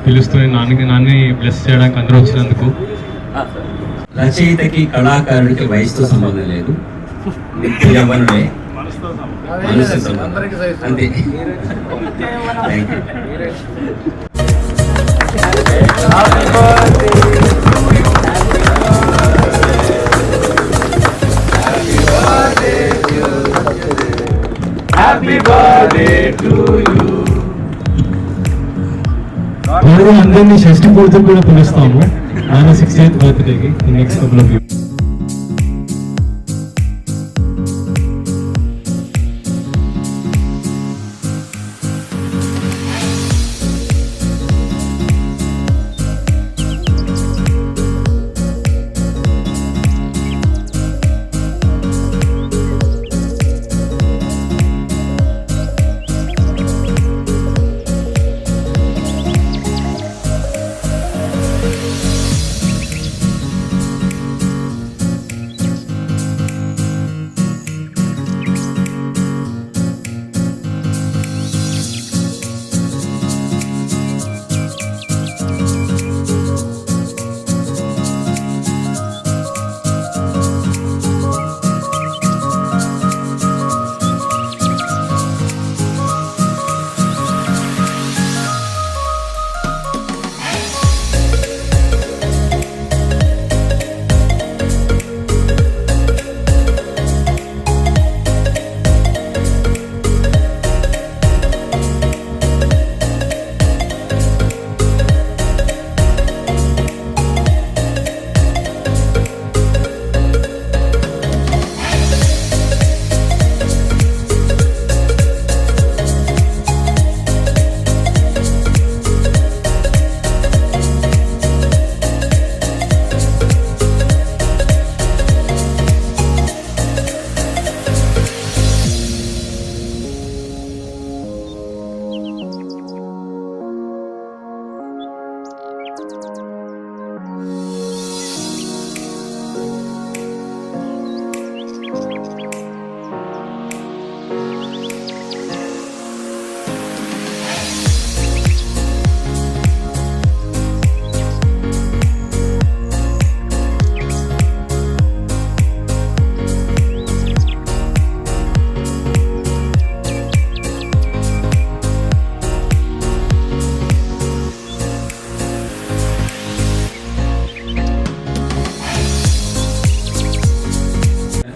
పిలుస్తూ నాన్ని బ్లెస్ చేయడానికి అందరూ వచ్చినందుకు రచయితకి కళాకారుడికి వయసుతో సంబంధం లేదు, యవ్వనుడే మనసు సంబంధం అంతే. Thank you. Happy birthday to you. అందరినీ షష్ఠి పూర్తికి కూడా పిలుస్తాము ఆయన 60th బర్త్డేకి నెక్స్ట్ కపుల్ ఆఫ్ ఇయర్స్.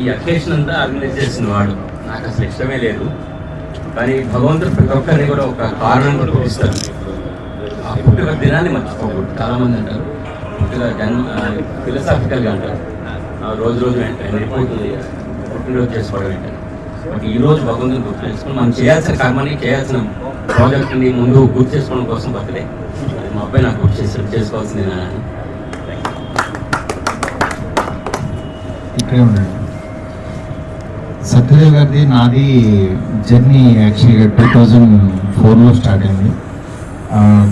ఈ అకేషన్ అంతా ఆర్గనైజ్ చేసిన వాడు నాకు అసలు ఇష్టమే లేదు, కానీ భగవంతుడు ప్రతి ఒక్కరిని కూడా ఒక కారణం కూడా పుట్టిస్తారు. ఆ పుట్టిన దినాన్ని మర్చిపోకూడదు. చాలామంది అంటారు పుట్టిన ఫిలసాఫికల్గా అంటారు రోజు రోజు వెంటనే వెళ్ళిపోతుంది పుట్టినరోజు చేసుకోవడం వెంటనే. బట్ ఈరోజు భగవంతుని గుర్తు చేసుకుని మనం చేయాల్సిన కర్మని చేయాల్సిన ప్రాజెక్ట్ని ముందు గుర్తు చేసుకోవడం కోసం బర్త్డే. మా అబ్బాయి నాకు గుర్తు చేసుకోవాల్సింది నాని. ఇక్కడే ఉండండి. సత్యదేవ్ గారిది నాది జర్నీ యాక్చువల్గా 2004లో స్టార్ట్ అయింది.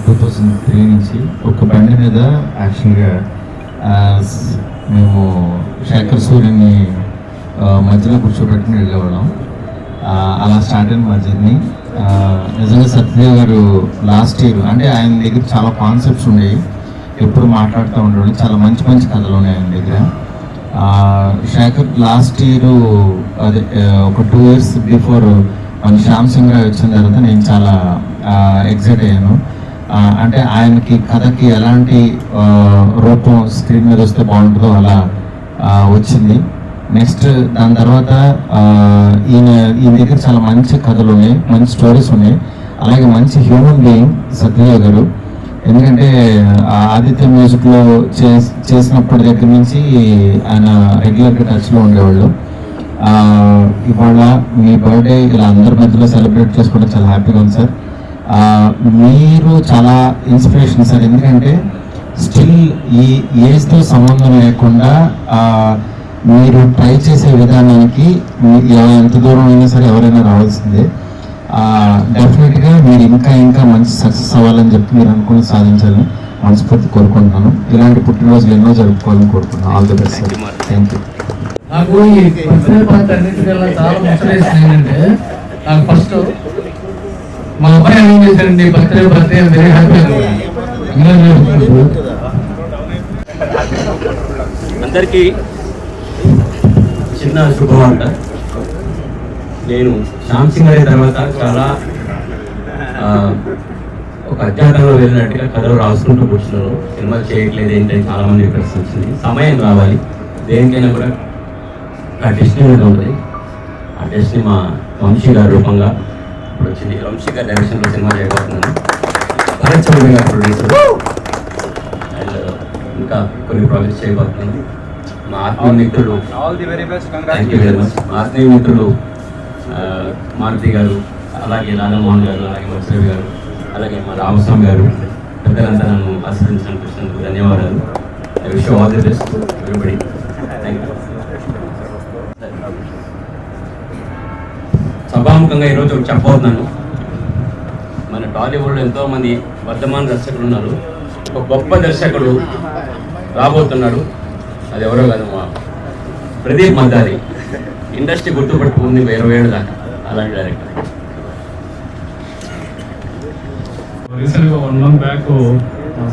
2003 నుంచి ఒక బండి మీద యాక్చువల్గా మేము శేఖర్ సూర్యని మధ్యలో కూర్చోబెట్టుకుని వెళ్ళేవాళ్ళం. అలా స్టార్ట్ అయింది మా జర్నీ. నిజంగా సత్యదేవ్ గారు లాస్ట్ ఇయర్ అంటే ఆయన దగ్గర చాలా కాన్సెప్ట్స్ ఉండేవి, ఎప్పుడు మాట్లాడుతూ ఉండేవాళ్ళు. చాలా మంచి మంచి కథలు ఉన్నాయి ఆయన దగ్గర. శేఖర్ లాస్ట్ ఇయర్ అదే ఒక 2 years బిఫోర్ మన శ్యామ్ సింగ్ రాయ్ వచ్చిన తర్వాత నేను చాలా ఎక్సైట్ అయ్యాను. అంటే ఆయనకి కథకి ఎలాంటి రూపం స్క్రీన్ మీద వస్తే బాగుంటుందో అలా వచ్చింది. నెక్స్ట్ దాని తర్వాత ఈయన దగ్గర చాలా మంచి కథలు ఉన్నాయి, మంచి స్టోరీస్ ఉన్నాయి, అలాగే మంచి హ్యూమన్ బీయింగ్ సత్యదేవ్ గారు. ఎందుకంటే ఆదిత్య మ్యూజిక్లో చేసినప్పటి దగ్గర నుంచి ఆయన రెగ్యులర్గా టచ్లో ఉండేవాళ్ళు. ఇవాళ మీ బర్త్డే ఇలా అందరి మధ్యలో సెలబ్రేట్ చేసుకోవడం చాలా హ్యాపీగా ఉంది సార్. మీరు చాలా ఇన్స్పిరేషన్ సార్. ఎందుకంటే స్టిల్ ఈ ఏజ్తో సంబంధం లేకుండా మీరు ట్రై చేసే విధానానికి ఎంత దూరం అయినా సరే ఎవరైనా రావాల్సిందే. డెఫినెట్గా మీరు ఇంకా ఇంకా మంచి సక్సెస్ అవ్వాలని చెప్పి మీరు అనుకుని సాధించాలని మనస్ఫూర్తి కోరుకుంటున్నాను. ఇలాంటి పుట్టినరోజులు ఎన్నో జరుపుకోవాలని కోరుకుంటున్నాను. All the best sir. Thank you. నాకు ఈ బర్త్డే పార్టీ అన్నింటికల్లా చాలా ముచ్చటేసింది ఏంటంటే, నాకు ఫస్ట్ మా అబ్బాయి ఏం చేశారండి బర్త్డే వెరీ హ్యాపీ అందరికీ చిన్న శుభవార్త. నేను శ్యామ్ సింగ్ అయిన తర్వాత చాలా ఒక అజ్ఞాతంలో వెళ్ళినట్టుగా కథలు రాసుకుంటూ కూర్చున్నాను. సినిమాలు చేయట్లేదు ఏంటని చాలామంది ప్రశ్న వచ్చింది. సమయం రావాలి, దేనికైనా కూడా ఆ డెస్టినీ మీద ఉంటుంది. ఆ డెస్టినీ మా వంశీ గారి రూపంగా ఇప్పుడు వచ్చింది. వంశీ గారి డైరెక్షన్లో సినిమా చేయబోతున్నాను. భరత్ చౌదరి గారు ప్రొడ్యూసర్ అండ్ ఇంకా కొన్ని ప్రాజెక్ట్స్ చేయబోతున్నాను. మా ఆత్మీయ మిత్రులు థ్యాంక్ యూ వెరీ మచ్. మా ఆత్మీయ మిత్రులు మారుతి గారు, అలాగే రాధామోహన్ గారు, అలాగే మత్స్యరావు గారు, అలాగే మా రామస్వామి గారు, పెద్దలంతా నన్ను ఆశీర్వదించినందుకు ధన్యవాదాలు. I wish all the best everybody. Thank you. సభాముఖంగా ఈరోజు ఒకటి చెప్పబోతున్నాను. మన టాలీవుడ్లో ఎంతోమంది వర్ధమాన దర్శకులు ఉన్నారు. ఒక గొప్ప దర్శకుడు రాబోతున్నాడు. అది ఎవరో కాదు, మా ప్రదీప్ మద్దాలి. ఇండస్ట్రీ గుర్తుపెట్టుకుంది 20 ఏళ్ళు దాకా. అలాంటి డైరెక్టర్. రీసెంట్గా 1 month బ్యాక్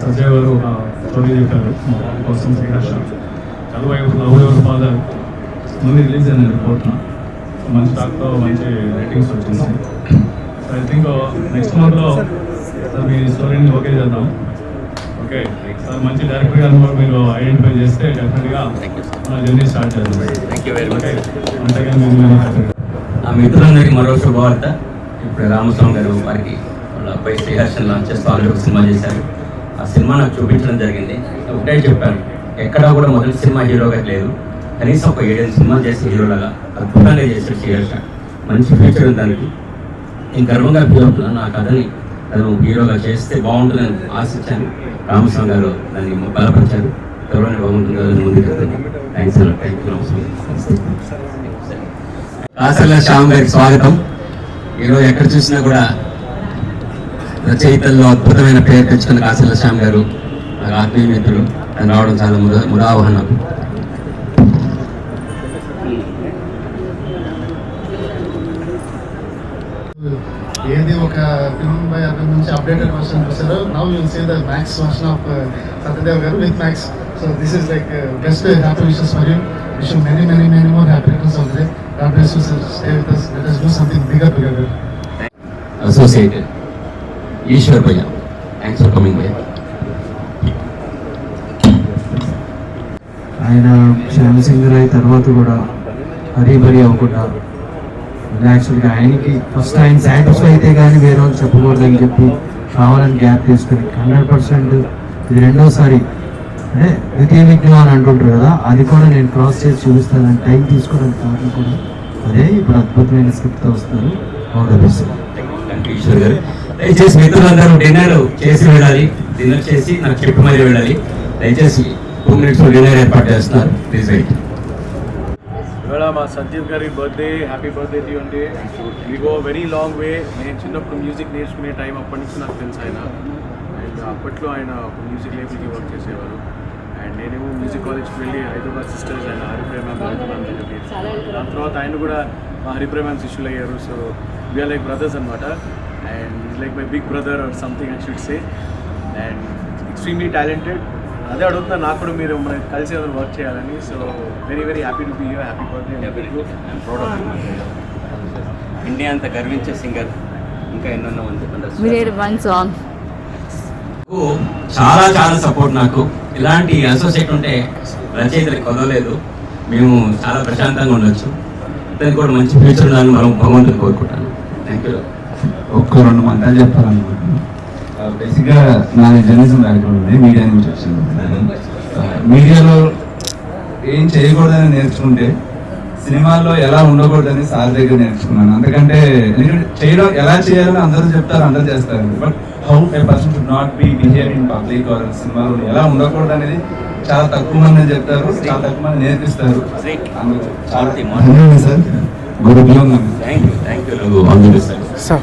సత్య గారు ఒక స్టోరీ చెప్పారు మా కోసం. శ్రీహర్ష చదువు లవ్ యువర్ ఫాదర్ ముందు రిలీజ్ అయింది రిపోర్ట్న. మంచి టాక్తో మంచి రేటింగ్స్ వచ్చింది. సో ఐ థింక్ నెక్స్ట్ మంత్లో సార్ మీ స్టోరీని ఓకే చేద్దాం. ఓకే సార్, మంచి డైరెక్టర్ గారిని కూడా మీరు ఐడెంటిఫై చేస్తే డెఫినెట్గా మన జర్నీ స్టార్ట్ చేద్దాం. Thank you very much. అంతగా మీరు నా మిత్రులందరికీ మరో శుభవార్త. ఇప్పుడు రామస్వామి గారు వారికి వాళ్ళ అబ్బాయి శ్రీహర్షన్ లాంచ్ చేస్తూ ఆల్రెడీ ఒక సినిమా చేశారు. ఆ సినిమా నాకు చూపించడం జరిగింది. ఒకటే చెప్పాను, ఎక్కడా కూడా మొదటి సినిమా హీరోగా లేదు, కనీసం ఒక 7 సినిమాలు చేసే హీరోలాగా అద్భుతంగా చేశాడు శ్రీహర్ష. మంచి ఫ్యూచర్ ఉంది దానికి. నేను గర్వంగా ఫీల్ అవుతున్నాను. నా కథని తను హీరోగా చేస్తే బాగుంటుందని ఆశించాను. రామస్వామి గారు దాన్ని బలపరిచారు. త్వరలోనే బాగుంటుంది కదా ముందుకు వెళ్తాను. థ్యాంక్స్ అన్న. Thank you Ramaswamy. కాసర్ల శ్యామ్ గారికి స్వాగతం. ఈరోజు ఎక్కడ చూసినా కూడా రచయితల్లో అద్భుతమైన పేరు తెచ్చుకున్న కాసర్ల శ్యామ్ గారు నాకు ఆత్మీయ మిత్రులు. తను రావడం చాలా ముదావహన. ఏది ఒక ఫిల్మ్ బై అర్థం నుంచి అప్డేటెడ్ వర్షన్ చూసారో, now you'll see the max version of Satyadev garu with max. So this is like best happy wishes for you. Wish you many many many more happy returns of the day. God bless you, sir. Stay with us. Let us do something bigger together. Associated Ishwar Bhaiya, thanks for coming Bhaiya. ఆయన శ్యామ్ సింగ్ రాయ్ తర్వాత కూడా hurry burry అవ్వకుండా యాక్చువల్గా ఆయనకి first ఆయన satisfy అయితే కానీ వేరే వాళ్ళు చెప్పకూడదని చెప్పి కావాలని గ్యాప్ తీసుకుని 100% ఇది రెండోసారి అంటే ద్వితీయ విఘ్నం అని అంటుంటారు కదా, అది కూడా నేను క్రాస్ చేసి చూపిస్తానని టైం తీసుకోవడానికి కారణం కూడా అదే. ఇప్పుడు అద్భుతమైన స్క్రిప్ట్తో వస్తారు. All the best. ఈశ్వర్ గారు, దయచేసి మిత్రులందరూ డిన్నర్ చేసి వెళ్ళాలి. డిన్నర్ చేసి నాకు చెప్పి మరీ వెళ్ళాలి. దయచేసి 2 minutes డిన్నర్ ఏర్పాటు చేస్తున్నారు. Please wait. ఇవాళ మా సంజీవ్ గారి birthday. Happy birthday to you అండి. We go very long way. నేను చిన్నప్పుడు మ్యూజిక్ నేర్చుకునే టైం అప్పటి నుంచి నాకు తెలుసు ఆయన. అండ్ అప్పట్లో ఆయన మ్యూజిక్ లేబుల్కి వర్క్ చేసేవారు. అండ్ నేనేమో మ్యూజిక్ కాలేజ్కి వెళ్ళి హైదరాబాద్ సిస్టర్స్ ఆయన హరిప్రేమ దాని తర్వాత ఆయన కూడా మా హరిప్రేమ శిష్యులు అయ్యారు. సో వీఆర్ లైక్ బ్రదర్స్ అనమాట. And is like my big brother or something I should say. And extremely talented. అదే అడుగుతున్నా, నాకు కూడా మీరు మనకి కలిసి ఏమైనా వర్క్ చేయాలని. So very very happy to be here. Happy birthday. I'm proud of you. India అంతా గర్వించే సింగర్ ఇంకా ఎన్నెన్నో మంది. We did one song. చాలా చాలా సపోర్ట్ నాకు. ఇలాంటి అసోసియేట్ ఉంటే రచయితలకు కొదవలేదు. మేము చాలా ప్రశాంతంగా ఉండొచ్చు. దానికి కూడా మంచి ఫ్యూచర్ ఉండాలని మనం భగవంతుని కోరుకుంటాను. Thank you. ఒక్క 2 మంటాలు చెప్పాలనుకుంటున్నాను. బేసిక్గా నాది జర్నలిజం బ్యాక్గ్రౌండ్ ఉంది, మీడియా నుంచి వచ్చింది. మీడియాలో ఏం చేయకూడదని నేర్చుకుంటే సినిమాల్లో ఎలా ఉండకూడదని సార్ దగ్గర నేర్చుకున్నాను. ఎందుకంటే చేయడం ఎలా చేయాలని అందరూ చెప్తారు, అందరూ చేస్తారు. But how a person should not be behave in public or సినిమాలో ఎలా ఉండకూడదు అనేది చాలా తక్కువ మంది చెప్తారు, చాలా తక్కువ మంది నేర్పిస్తారు. అందుకు చాలా సార్ గురుకులం. Thank you. Thank you.